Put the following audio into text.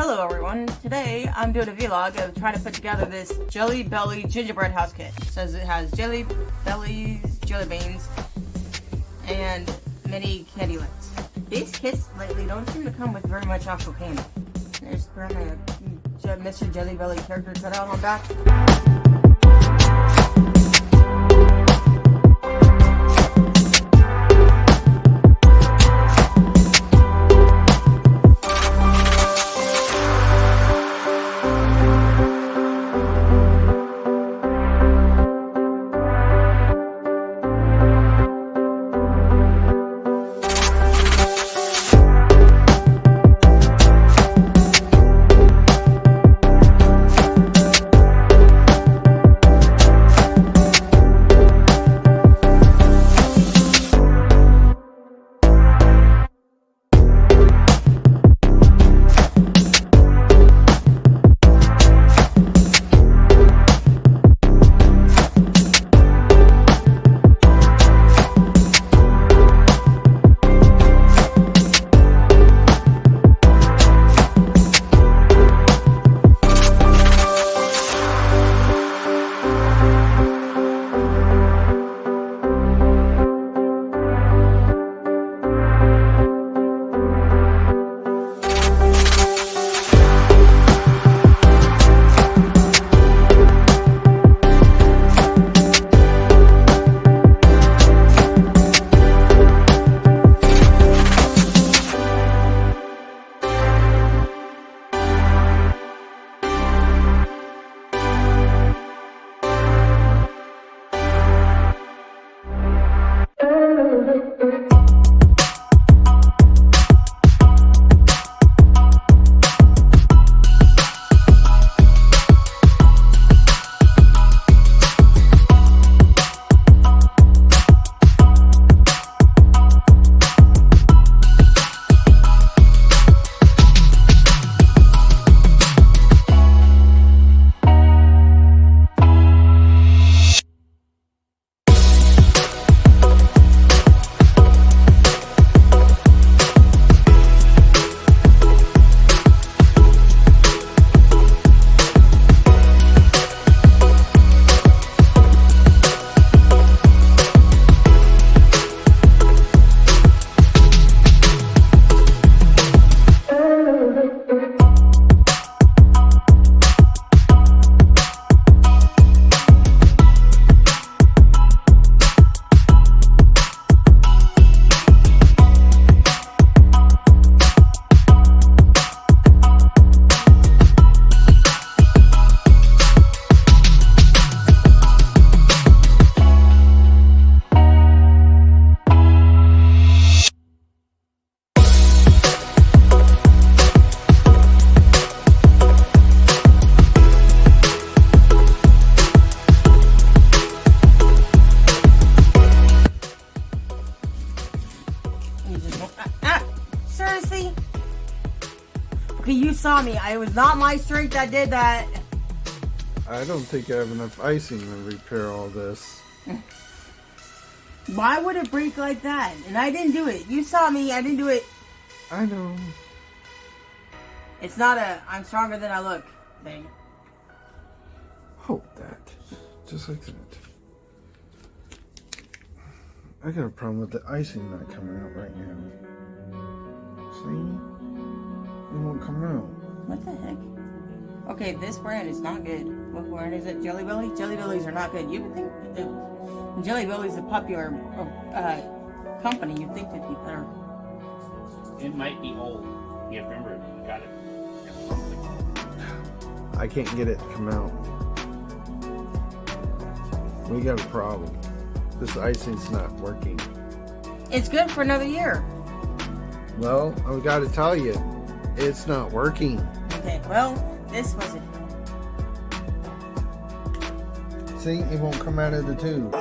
Hello everyone, today I'm doing a vlog of trying to put together this Jelly Belly gingerbread house kit. It says it has jelly bellies, jelly beans, and mini candy lights. These kits lately don't seem to come with very much actual candy. There's apparently a Mr. Jelly Belly character cut out on the back. Seriously? Okay, you saw me. It was not my strength that did that. I don't think I have enough icing to repair all this. Why would it break like that? And I didn't do it. You saw me. I didn't do it. I know. It's not a I'm stronger than I look thing. Hold that. Just like that. I got a problem with the icing not coming out right now. See? It won't come out. What the heck? Okay, this brand is not good. What brand is it? Jelly Belly? Jelly Bellies are not good. You would think that Jelly Bellies is a popular company. You'd think they'd be better. It might be old. You remember, you got it. I can't get it to come out. We got a problem. This icing's not working. It's good for another year. Well, I gotta tell you, it's not working. Okay, well, this was it. See, it won't come out of the tube.